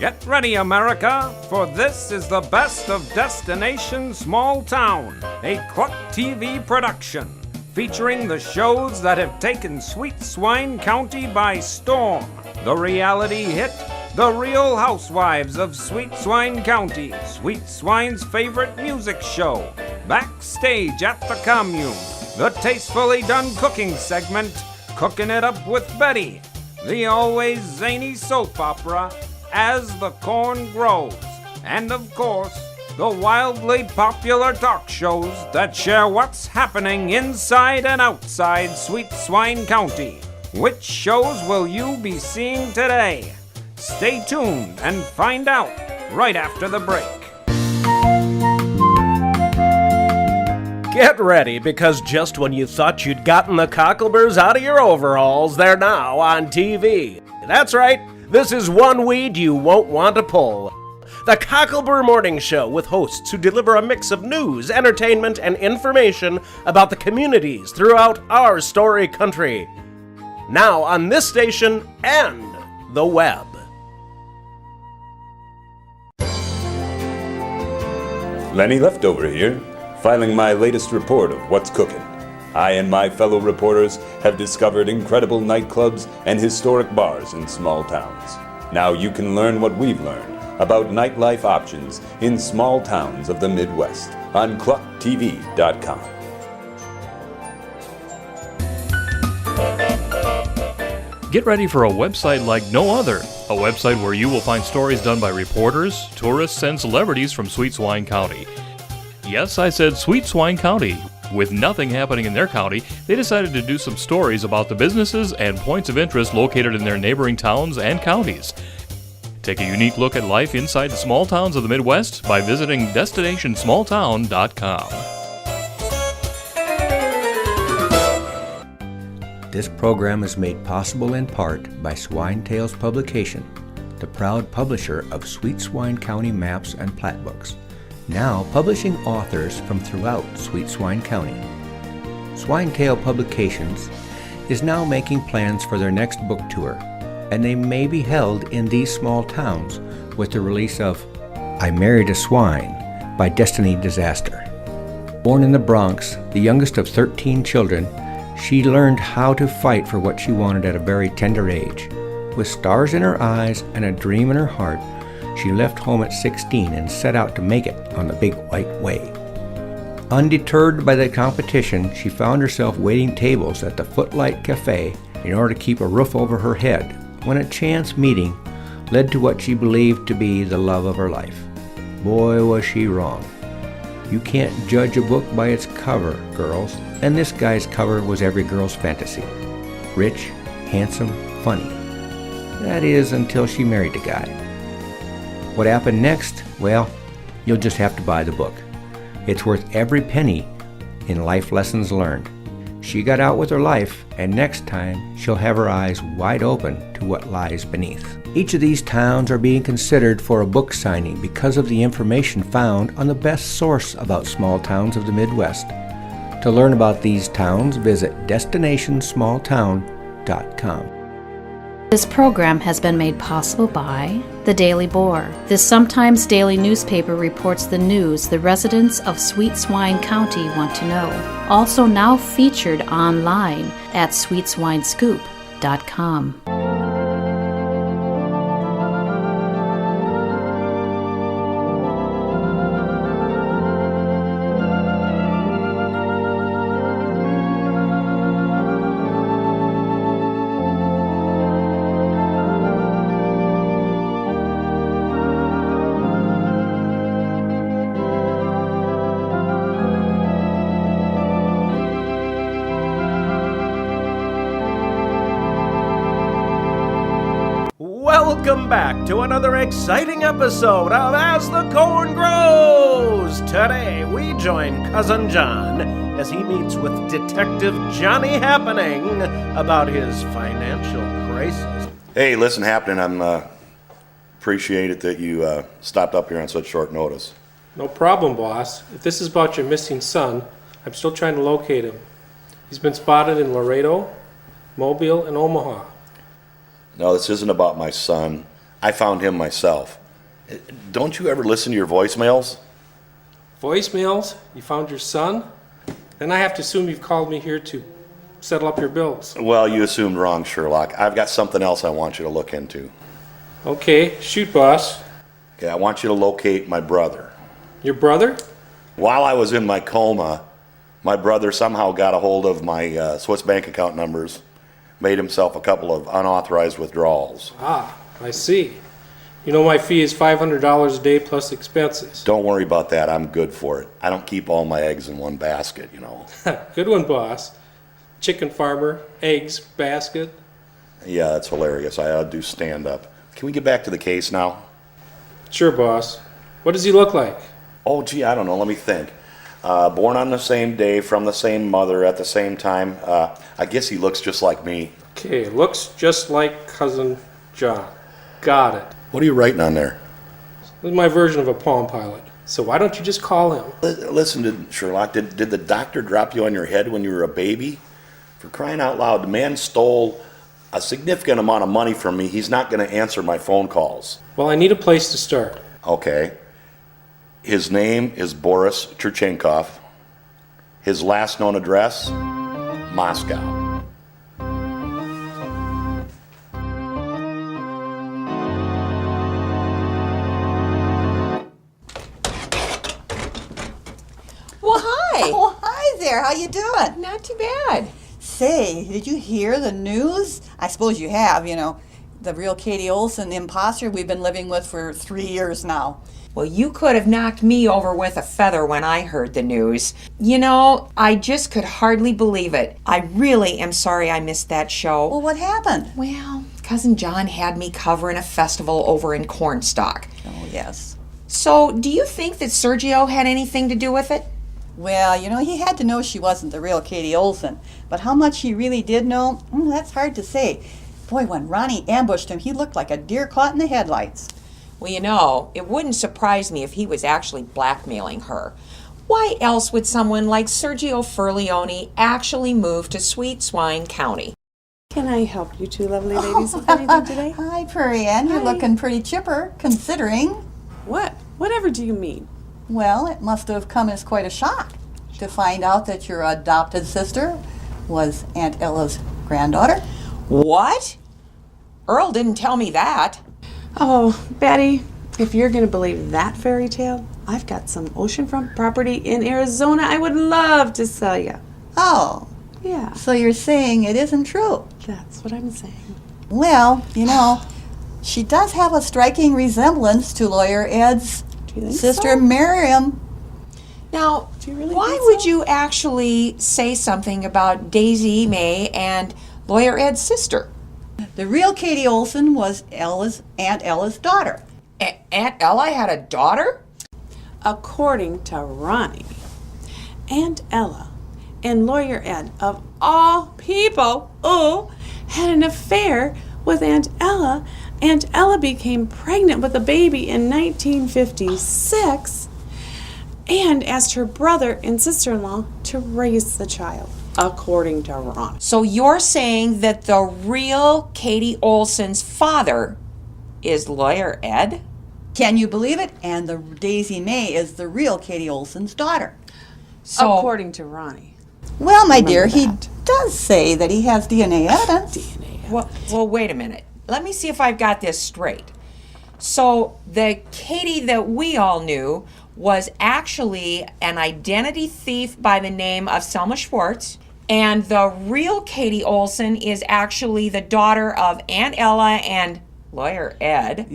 Get ready, America, for this is the best of Destination Small Town, a Cluck TV production, featuring the shows that have taken Sweet Swine County by storm. The reality hit, The Real Housewives of Sweet Swine County, Sweet Swine's favorite music show, Backstage at the Commune, the tastefully done cooking segment, Cooking It Up with Betty, the always zany soap opera, As the Corn Grows, and of course, the wildly popular talk shows that share what's happening inside and outside Sweet Swine County. Which shows will you be seeing today? Stay tuned and find out right after the break. Get ready, because just when you thought you'd gotten the cockleburs out of your overalls, they're now on TV. That's right, this is one weed you won't want to pull. The Cocklebur Morning Show, with hosts who deliver a mix of news, entertainment, and information about the communities throughout our story country. Now on this station and the web. Lenny Leftover here, filing my latest report of what's cooking. I and my fellow reporters have discovered incredible nightclubs and historic bars in small towns. Now you can learn what we've learned about nightlife options in small towns of the Midwest on clucktv.com. Get ready for a website like no other. A website where you will find stories done by reporters, tourists, and celebrities from Sweet Swine County. Yes, I said Sweet Swine County. With nothing happening in their county, they decided to do some stories about the businesses and points of interest located in their neighboring towns and counties. Take a unique look at life inside the small towns of the Midwest by visiting DestinationSmallTown.com. This program is made possible in part by Swine Tales Publication, the proud publisher of Sweet Swine County maps and plat books, now publishing authors from throughout Sweet Swine County. Swine Tale Publications is now making plans for their next book tour, and they may be held in these small towns with the release of I Married a Swine by Destiny Disaster. Born in the Bronx, the youngest of 13 children, she learned how to fight for what she wanted at a very tender age. With stars in her eyes and a dream in her heart, she left home at 16 and set out to make it on the big white way. Undeterred by the competition, she found herself waiting tables at the Footlight Cafe in order to keep a roof over her head, when a chance meeting led to what she believed to be the love of her life. Boy, was she wrong. You can't judge a book by its cover, girls, and this guy's cover was every girl's fantasy. Rich, handsome, funny. That is, until she married the guy. What happened next? Well, you'll just have to buy the book. It's worth every penny in life lessons learned. She got out with her life, and next time she'll have her eyes wide open to what lies beneath. Each of these towns are being considered for a book signing because of the information found on the best source about small towns of the Midwest. To learn about these towns, visit DestinationSmallTown.com. This program has been made possible by The Daily Boar. This sometimes daily newspaper reports the news the residents of Sweet Swine County want to know. Also now featured online at SweetswineScoop.com. Welcome back to another exciting episode of As the Corn Grows. Today we join Cousin John as he meets with Detective Johnny Happening about his financial crisis. Hey, listen, Happening, I'm appreciate it that you stopped up here on such short notice. No problem, boss. If this is about your missing son, I'm still trying to locate him. He's been spotted in Laredo, Mobile, and Omaha. No, this isn't about my son. I found him myself. Don't you ever listen to your voicemails? Voicemails? You found your son? Then I have to assume you've called me here to settle up your bills. Well, you assumed wrong, Sherlock. I've got something else I want you to look into. Okay, shoot, boss. Okay, I want you to locate my brother. Your brother? While I was in my coma, my brother somehow got a hold of my Swiss bank account numbers, made himself a couple of unauthorized withdrawals. Ah, I see. You know my fee is $500 a day plus expenses. Don't worry about that. I'm good for it. I don't keep all my eggs in one basket, you know. Good one, boss. Chicken farmer, eggs, basket. Yeah, that's hilarious. I ought to do stand-up. Can we get back to the case now? Sure, boss. What does he look like? Oh, gee, I don't know. Let me think. Born on the same day, from the same mother, at the same time. I guess he looks just like me. Okay, looks just like Cousin John. Got it. What are you writing on there? This is my version of a Palm Pilot. So why don't you just call him? Listen to Sherlock. Did the doctor drop you on your head when you were a baby? For crying out loud, the man stole a significant amount of money from me. He's not going to answer my phone calls. Well, I need a place to start. Okay. His name is Boris Turchenkov. His last known address, Moscow. Well, hi. Oh, hi there. How you doing? Not too bad. Say, did you hear the news? I suppose you have, you know. The real Katie Olson, the imposter we've been living with for 3 years now. Well, you could have knocked me over with a feather when I heard the news. You know, I just could hardly believe it. I really am sorry I missed that show. Well, what happened? Well, Cousin John had me covering a festival over in Cornstalk. Oh, yes. So, do you think that Sergio had anything to do with it? Well, you know, he had to know she wasn't the real Katie Olson. But how much he really did know, that's hard to say. Boy, when Ronnie ambushed him, he looked like a deer caught in the headlights. Well, you know, it wouldn't surprise me if he was actually blackmailing her. Why else would someone like Sergio Furlione actually move to Sweet Swine County? Can I help you two lovely ladies with anything today? Hi, Prairie Ann. You're looking pretty chipper, considering. What? Whatever do you mean? Well, it must have come as quite a shock to find out that your adopted sister was Aunt Ella's granddaughter. What? Earl didn't tell me that. Oh, Betty, if you're going to believe that fairy tale, I've got some oceanfront property in Arizona I would love to sell you. Oh, Yeah, so you're saying it isn't true? that's what I'm saying. Well, you know, she does have a striking resemblance to Lawyer Ed's Do you think sister so? Miriam. Now, Do you really why think would so? you actually say something about Daisy May and Lawyer Ed's sister? The real Katie Olson was Aunt Ella's daughter. Aunt Ella had a daughter? According to Ronnie, Aunt Ella and Lawyer Ed, of all people, had an affair with Aunt Ella. Aunt Ella became pregnant with a baby in 1956 and asked her brother and sister-in-law to raise the child, according to Ronnie. So you're saying that the real Katie Olson's father is Lawyer Ed? Can you believe it? And the Daisy May is the real Katie Olson's daughter. So, According to Ronnie. Well, my dear, he that. does say that he has DNA evidence. well, wait a minute. Let me see if I've got this straight. So the Katie that we all knew was actually an identity thief by the name of Selma Schwartz, and the real Katie Olson is actually the daughter of Aunt Ella and Lawyer Ed.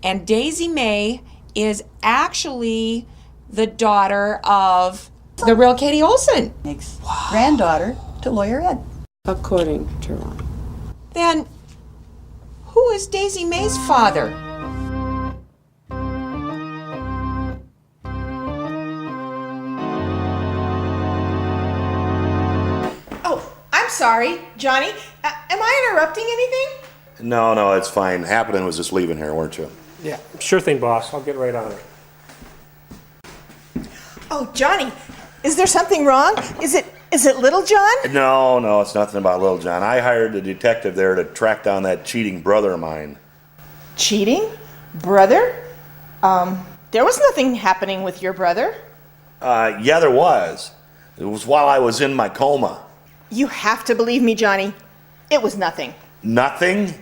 And Daisy May is actually the daughter of the real Katie Olson. Makes granddaughter to Lawyer Ed. According to Ronnie. Then who is Daisy May's father? Oh, I'm sorry, Johnny. Am I interrupting anything? No, it's fine. Happening was just leaving here, weren't you? Yeah, sure thing, boss. I'll get right on it. Oh, Johnny, is there something wrong? Is it Little John? No, it's nothing about Little John. I hired a detective there to track down that cheating brother of mine. Cheating? Brother? There was nothing happening with your brother. Yeah, there was. It was while I was in my coma. You have to believe me, Johnny. It was nothing. Nothing?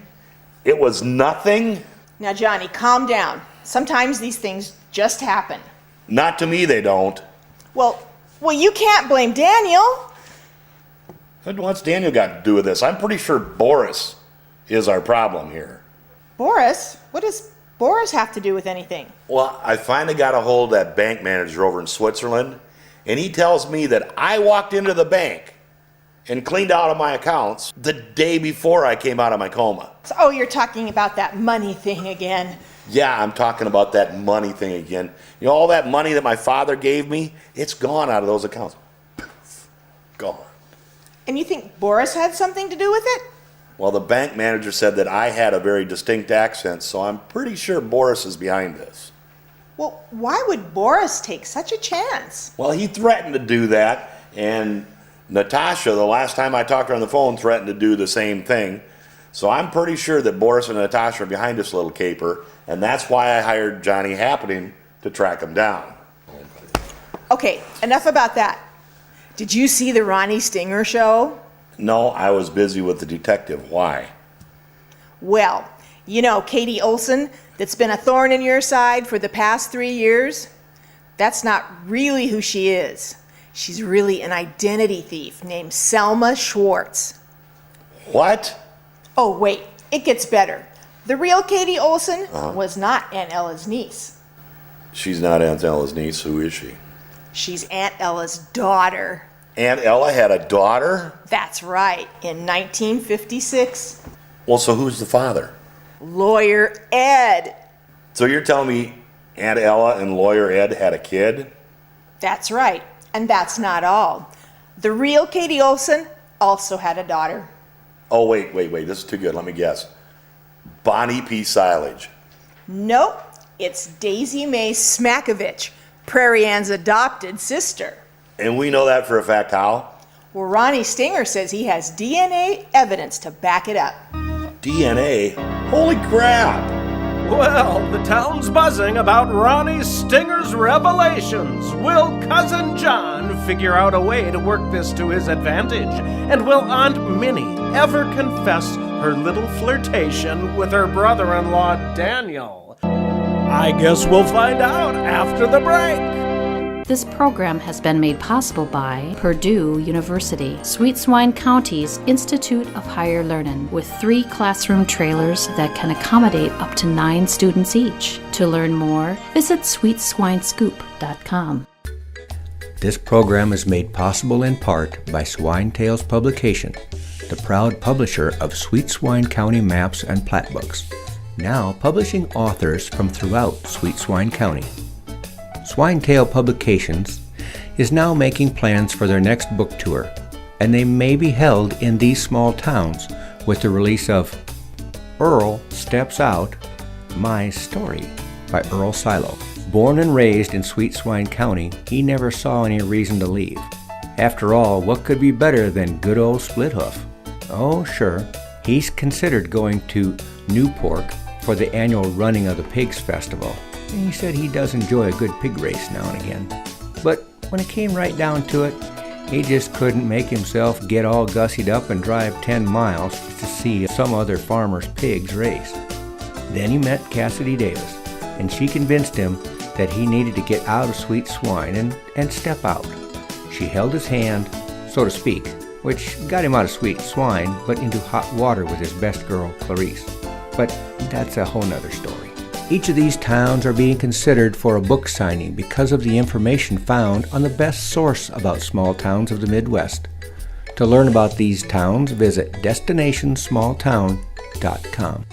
It was nothing? Now, Johnny, calm down. Sometimes these things just happen. Not to me, they don't. Well, you can't blame Daniel. What's Daniel got to do with this? I'm pretty sure Boris is our problem here. Boris? What does Boris have to do with anything? Well, I finally got a hold of that bank manager over in Switzerland, and he tells me that I walked into the bank and cleaned out of my accounts the day before I came out of my coma. Oh, you're talking about that money thing again. Yeah, I'm talking about that money thing again. You know, all that money that my father gave me, it's gone out of those accounts. Gone. And you think Boris had something to do with it? Well, the bank manager said that I had a very distinct accent, so I'm pretty sure Boris is behind this. Well, why would Boris take such a chance? Well, he threatened to do that, and Natasha, the last time I talked to her on the phone, threatened to do the same thing. So I'm pretty sure that Boris and Natasha are behind this little caper, and that's why I hired Johnny Happening to track him down. Okay, enough about that. Did you see the Ronnie Stinger show? No, I was busy with the detective. Why? Well, you know Katie Olson, that's been a thorn in your side for the past 3 years? That's not really who she is. She's really an identity thief named Selma Schwartz. What? Oh, wait, it gets better. The real Katie Olson was not Aunt Ella's niece. She's not Aunt Ella's niece. Who is she? She's Aunt Ella's daughter. Aunt Ella had a daughter? That's right, in 1956. Well, so who's the father? Lawyer Ed. So you're telling me Aunt Ella and Lawyer Ed had a kid? That's right, and that's not all. The real Katie Olson also had a daughter. Oh, wait, this is too good. Let me guess. Bonnie P. Silage. Nope, it's Daisy Mae Smakovich, Prairie Ann's adopted sister. And we know that for a fact. How? Well, Ronnie Stinger says he has DNA evidence to back it up. DNA? Holy crap! Well, the town's buzzing about Ronnie Stinger's revelations. Will Cousin John figure out a way to work this to his advantage? And will Aunt Minnie ever confess her little flirtation with her brother-in-law Daniel? I guess we'll find out after the break. This program has been made possible by Purdue University, Sweet Swine County's Institute of Higher Learning, with 3 classroom trailers that can accommodate up to 9 students each. To learn more, visit sweetswinescoop.com. This program is made possible in part by Swine Tales Publication, the proud publisher of Sweet Swine County maps and plat books, now publishing authors from throughout Sweet Swine County. Swinetail Publications is now making plans for their next book tour, and they may be held in these small towns with the release of Earl Steps Out, My Story by Earl Silo. Born and raised in Sweet Swine County, he never saw any reason to leave. After all, what could be better than good old Splithoof? Oh, sure, he's considered going to Newport for the annual running of the Pigs Festival. And he said he does enjoy a good pig race now and again. But when it came right down to it, he just couldn't make himself get all gussied up and drive 10 miles to see some other farmer's pigs race. Then he met Cassidy Davis, and she convinced him that he needed to get out of Sweet Swine and step out. She held his hand, so to speak, which got him out of Sweet Swine, but into hot water with his best girl, Clarice. But that's a whole nother story. Each of these towns are being considered for a book signing because of the information found on the best source about small towns of the Midwest. To learn about these towns, visit destinationsmalltown.com.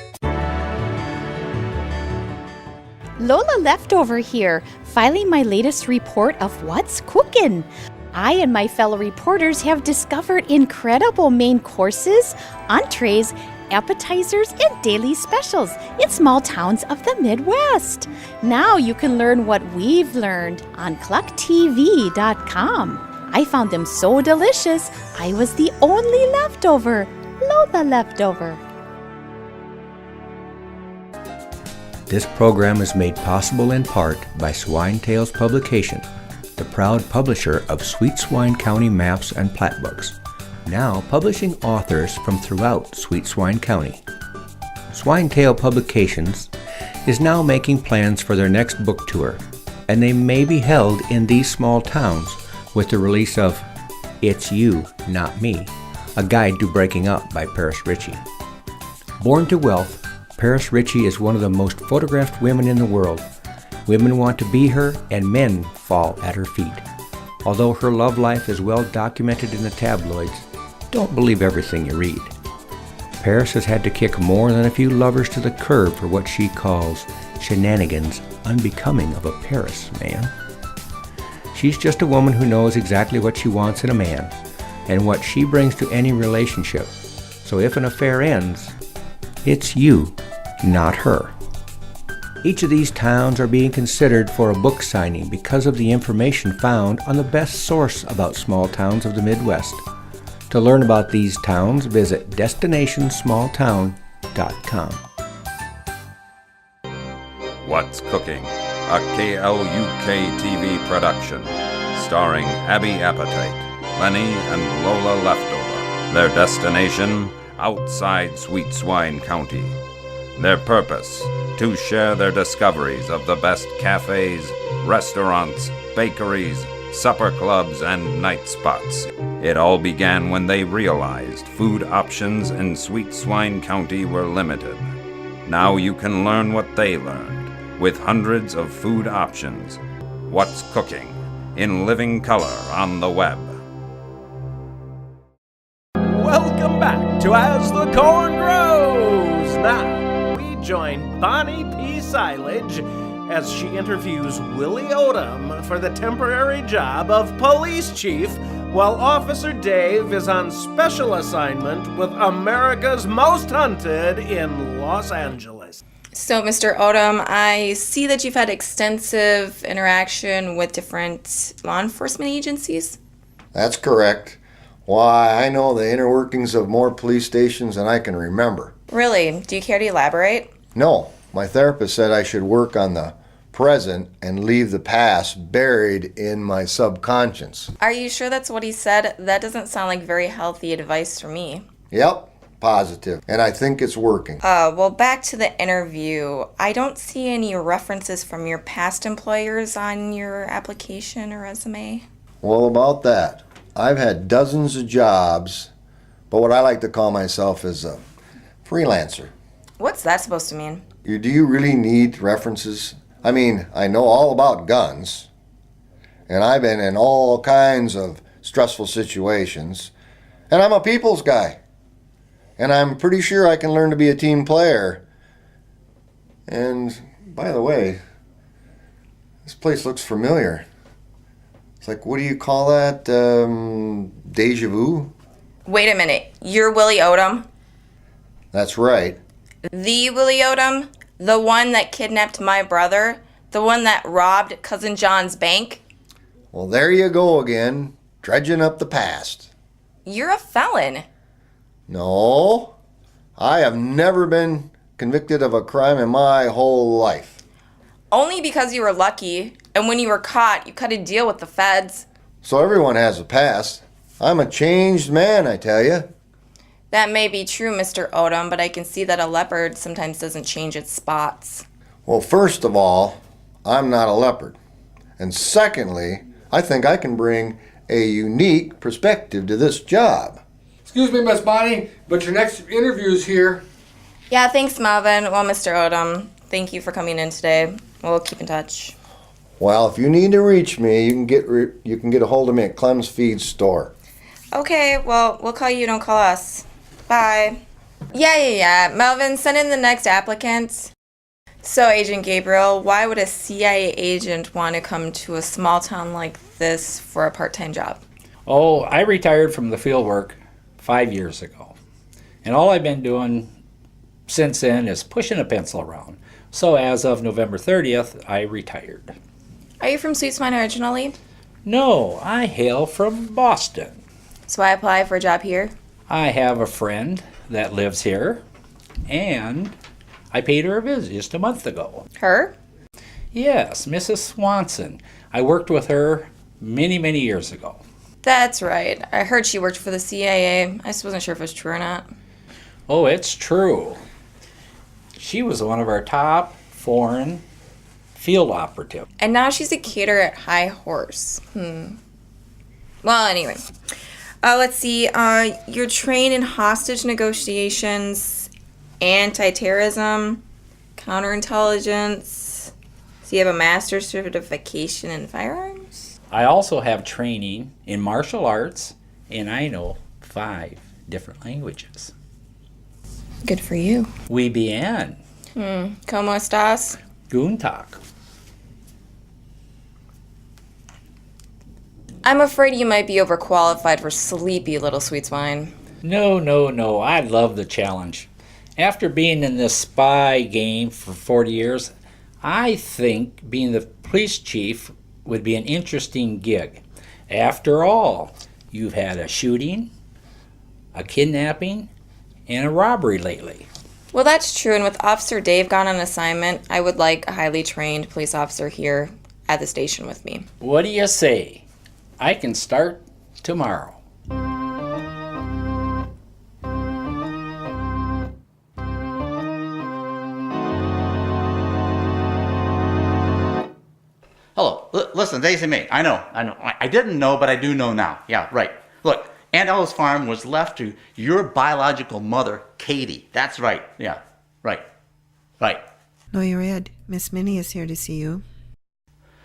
Lola Leftover here, filing my latest report of what's cookin'. I and my fellow reporters have discovered incredible main courses, entrees, appetizers, and daily specials in small towns of the Midwest. Now you can learn what we've learned on clucktv.com. I found them so delicious, I was the only leftover. Lola Leftover. This program is made possible in part by Swine Tales Publication, the proud publisher of Sweet Swine County maps and plat books, now publishing authors from throughout Sweet Swine County. Swine Tale Publications is now making plans for their next book tour, and they may be held in these small towns with the release of It's You, Not Me, a guide to breaking up by Paris Ritchie. Born to wealth, Paris Ritchie is one of the most photographed women in the world. Women want to be her, and men fall at her feet. Although her love life is well documented in the tabloids, don't believe everything you read. Paris has had to kick more than a few lovers to the curb for what she calls shenanigans unbecoming of a Paris man. She's just a woman who knows exactly what she wants in a man and what she brings to any relationship. So if an affair ends, it's you, not her. Each of these towns are being considered for a book signing because of the information found on the best source about small towns of the Midwest. To learn about these towns, visit destinationsmalltown.com. What's Cooking? A KLUK TV production, starring Abby Appetite, Lenny and Lola Leftover. Their destination, outside Sweet Swine County. Their purpose, to share their discoveries of the best cafes, restaurants, bakeries, supper clubs, and night spots. It all began when they realized food options in Sweet Swine County were limited. Now you can learn what they learned, with hundreds of food options. What's Cooking? In living color on the web. Welcome back to As the Corn Grows. Now, we join Bonnie P. Silage as she interviews Willie Odom for the temporary job of police chief, while Officer Dave is on special assignment with America's Most Hunted in Los Angeles. So, Mr. Odom, I see that you've had extensive interaction with different law enforcement agencies. That's correct. Why, I know the inner workings of more police stations than I can remember. Really? Do you care to elaborate? No, my therapist said I should work on the present and leave the past buried in my subconscious. Are you sure that's what he said? That doesn't sound like very healthy advice for me. Yep, positive. And I think it's working. Well, back to the interview. I don't see any references from your past employers on your application or resume. Well, about that, I've had dozens of jobs, but what I like to call myself is a freelancer. What's that supposed to mean? Do you really need references? I mean, I know all about guns, and I've been in all kinds of stressful situations, and I'm a people's guy, and I'm pretty sure I can learn to be a team player. And, by the way, this place looks familiar. It's like, what do you call that? Deja vu? Wait a minute. You're Willie Odom? That's right. The Willie Odom? The one that kidnapped my brother? The one that robbed Cousin John's bank? Well, there you go again, dredging up the past. You're a felon. No, I have never been convicted of a crime in my whole life. Only because you were lucky, and when you were caught, you cut a deal with the feds. So everyone has a past. I'm a changed man, I tell you. That may be true, Mr. Odom, but I can see that a leopard sometimes doesn't change its spots. Well, first of all, I'm not a leopard. And secondly, I think I can bring a unique perspective to this job. Excuse me, Miss Bonnie, but your next interview's here. Yeah, thanks, Melvin. Well, Mr. Odom, thank you for coming in today. We'll keep in touch. Well, if you need to reach me, you can get a hold of me at Clem's Feed store. Okay, well, we'll call you, don't call us. Bye. Yeah. Melvin, send in the next applicant. So, Agent Gabriel, why would a CIA agent want to come to a small town like this for a part-time job? Oh, I retired from the field work 5 years ago. And all I've been doing since then is pushing a pencil around. So as of November 30th, I retired. Are you from Sweet Swine originally? No, I hail from Boston. So I apply for a job here? I have a friend that lives here, and I paid her a visit just a month ago. Her? Yes, Mrs. Swanson. I worked with her many, many years ago. That's right. I heard she worked for the CIA. I just wasn't sure if it was true or not. Oh, it's true. She was one of our top foreign field operatives. And now she's a caterer at High Horse. Well, anyway. Let's see. You're trained in hostage negotiations, anti-terrorism, counterintelligence. So you have a master's certification in firearms? I also have training in martial arts, and I know 5 different languages. Good for you. Muy bien. ¿Cómo estás? Guten Tag. I'm afraid you might be overqualified for sleepy little sweet swine. No. I love the challenge. After being in this spy game for 40 years, I think being the police chief would be an interesting gig. After all, you've had a shooting, a kidnapping, and a robbery lately. Well, that's true, and with Officer Dave gone on assignment, I would like a highly trained police officer here at the station with me. What do you say? I can start tomorrow. Hello. Listen, Daisy Mae, I know. I didn't know, but I do know now. Yeah, right. Look, Aunt Ella's farm was left to your biological mother, Katie. That's right. Yeah, right. Lawyer Ed, Miss Minnie is here to see you.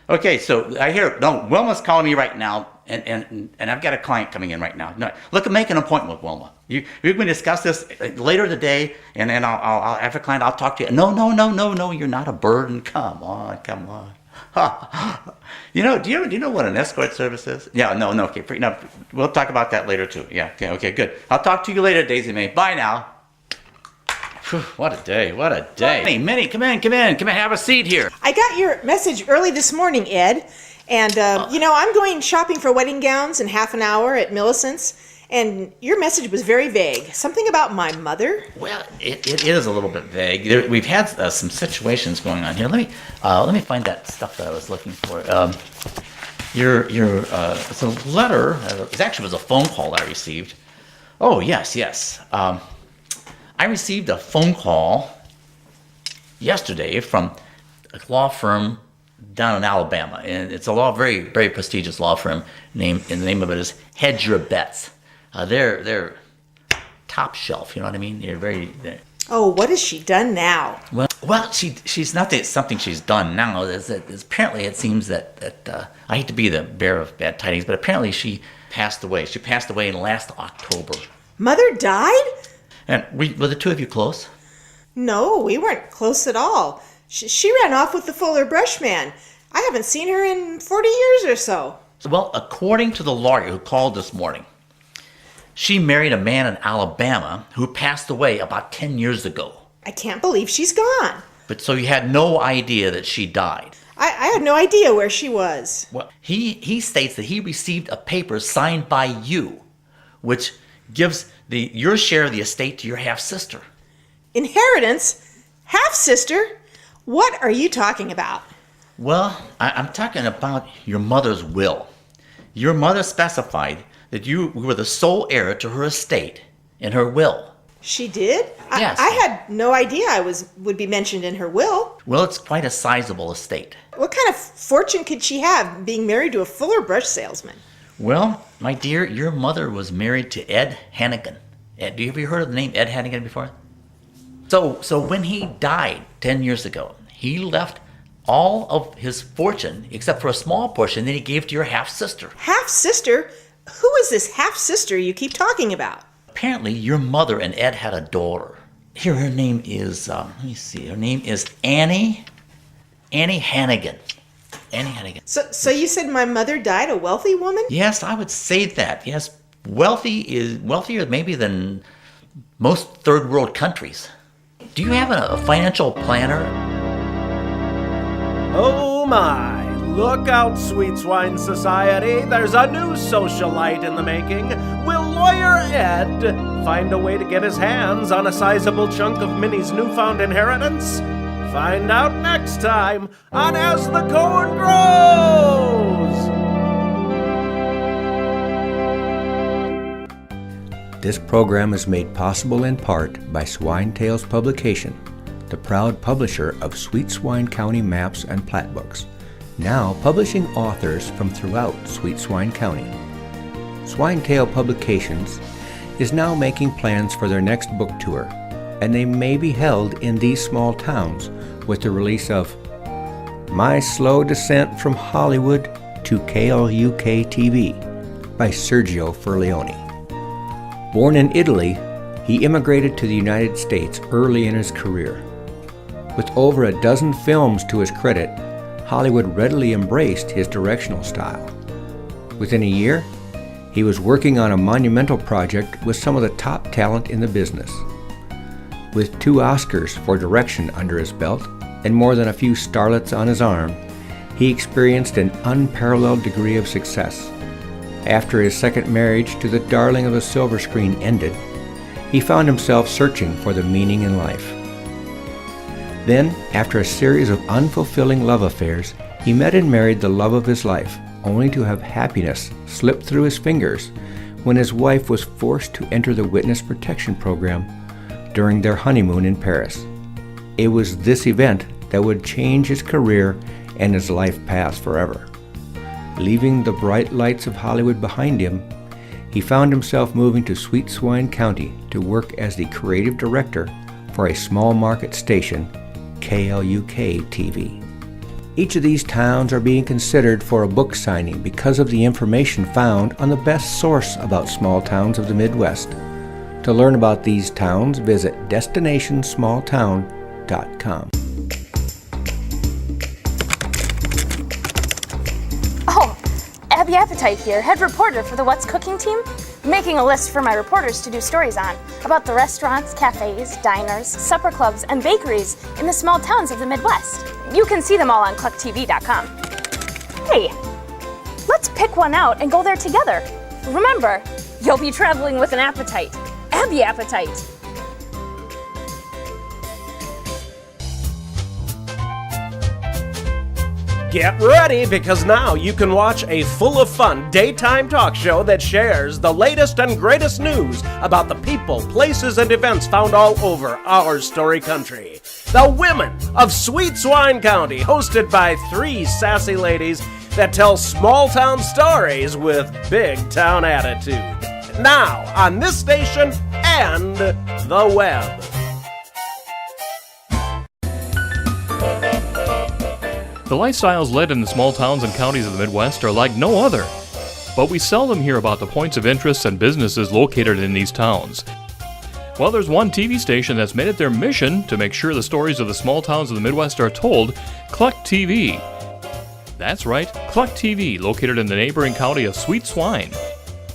Okay, so I hear, no, Wilma's calling me right now, and I've got a client coming in right now. No, look, make an appointment with Wilma. You can discuss this later today, and then I'll have a client, I'll talk to you. No, you're not a burden. Come on. You know, do you know what an escort service is? Yeah, no, okay. No, we'll talk about that later too. Yeah, okay, good. I'll talk to you later, Daisy Mae. Bye now. Whew, what a day. Hey, Minnie, come in, have a seat here. I got your message early this morning, Ed. And, I'm going shopping for wedding gowns in half an hour at Millicent's. And your message was very vague. Something about my mother? Well, it is a little bit vague. We've had some situations going on here. Let me find that stuff that I was looking for. It's a letter. It actually was a phone call I received. Oh, yes. I received a phone call yesterday from a law firm down in Alabama, and it's a very, very prestigious law firm. And the name of it is Hedge Your Bets. They're top shelf. You know what I mean? Oh, what has she done now? Well, she's not something she's done now. Apparently, it seems that I hate to be the bearer of bad tidings, but apparently she passed away. She passed away in last October. Mother died? And were the two of you close? No, we weren't close at all. She ran off with the Fuller Brush man. I haven't seen her in 40 years or so. Well, according to the lawyer who called this morning, she married a man in Alabama who passed away about 10 years ago. I can't believe she's gone. But so you had no idea that she died? I had no idea where she was. Well, he states that he received a paper signed by you, which gives your share of the estate to your half-sister. Inheritance? Half-sister? What are you talking about? Well, I'm talking about your mother's will. Your mother specified that you were the sole heir to her estate in her will. She did? Yes. I had no idea I would be mentioned in her will. Well, it's quite a sizable estate. What kind of fortune could she have being married to a Fuller Brush salesman? Well, my dear, your mother was married to Ed Hannigan. Have you ever heard of the name Ed Hannigan before? So when he died 10 years ago, he left all of his fortune, except for a small portion that he gave to your half-sister. Half-sister? Who is this half-sister you keep talking about? Apparently, your mother and Ed had a daughter. Here, her name is, let me see, her name is Annie Hannigan. Annie Hannigan. So you said my mother died a wealthy woman? Yes, I would say that. Yes, wealthier maybe than most third world countries. Do you have a financial planner? Oh my! Look out, Sweet Swine Society! There's a new socialite in the making. Will Lawyer Ed find a way to get his hands on a sizable chunk of Minnie's newfound inheritance? Find out next time on As the Corn Grows! This program is made possible in part by Swine Tales Publication, the proud publisher of Sweet Swine County maps and plat books, now publishing authors from throughout Sweet Swine County. Swine Tale Publications is now making plans for their next book tour, and they may be held in these small towns with the release of My Slow Descent from Hollywood to KLUK TV by Sergio Furlione. Born in Italy, he immigrated to the United States early in his career. With over a dozen films to his credit, Hollywood readily embraced his directional style. Within a year, he was working on a monumental project with some of the top talent in the business. With 2 Oscars for direction under his belt and more than a few starlets on his arm, he experienced an unparalleled degree of success. After his second marriage to the darling of the silver screen ended, he found himself searching for the meaning in life. Then, after a series of unfulfilling love affairs, he met and married the love of his life, only to have happiness slip through his fingers when his wife was forced to enter the witness protection program during their honeymoon in Paris. It was this event that would change his career and his life path forever. Leaving the bright lights of Hollywood behind him, he found himself moving to Sweet Swine County to work as the creative director for a small market station, KLUK TV. Each of these towns are being considered for a book signing because of the information found on the best source about small towns of the Midwest. To learn about these towns, visit destinationsmalltown.com. Oh, Abby Appetite here, head reporter for the What's Cooking team. Making a list for my reporters to do stories on about the restaurants, cafes, diners, supper clubs, and bakeries in the small towns of the Midwest. You can see them all on clucktv.com. Hey, let's pick one out and go there together. Remember, you'll be traveling with an appetite. Abby Appetite. Get ready, because now you can watch a full of fun daytime talk show that shares the latest and greatest news about the people, places, and events found all over our story country. The Women of Sweet Swine County, hosted by 3 sassy ladies that tell small town stories with big town attitude. Now on this station and the web. The lifestyles led in the small towns and counties of the Midwest are like no other. But we seldom hear about the points of interest and businesses located in these towns. Well, there's one TV station that's made it their mission to make sure the stories of the small towns of the Midwest are told, Cluck TV. That's right, Cluck TV, located in the neighboring county of Sweet Swine.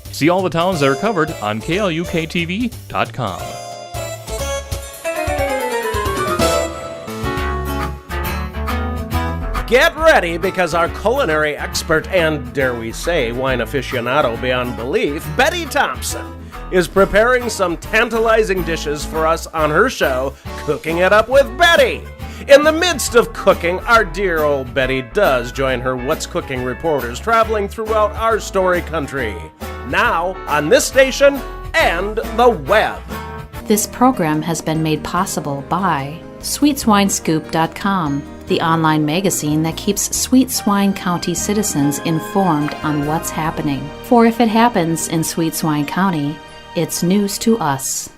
See all the towns that are covered on KLUKTV.com. Get ready, because our culinary expert and, dare we say, wine aficionado beyond belief, Betty Thompson, is preparing some tantalizing dishes for us on her show, Cooking It Up with Betty. In the midst of cooking, our dear old Betty does join her What's Cooking reporters traveling throughout our story country. Now on this station and the web. This program has been made possible by SweetSwineScoop.com, the online magazine that keeps Sweet Swine County citizens informed on what's happening. For if it happens in Sweet Swine County, it's news to us.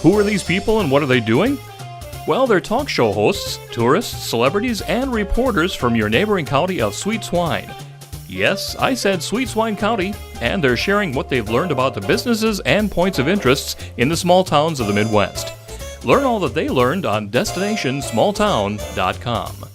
Who are these people and what are they doing? Well, they're talk show hosts, tourists, celebrities, and reporters from your neighboring county of Sweet Swine. Yes, I said Sweet Swine County, and they're sharing what they've learned about the businesses and points of interest in the small towns of the Midwest. Learn all that they learned on destinationsmalltown.com.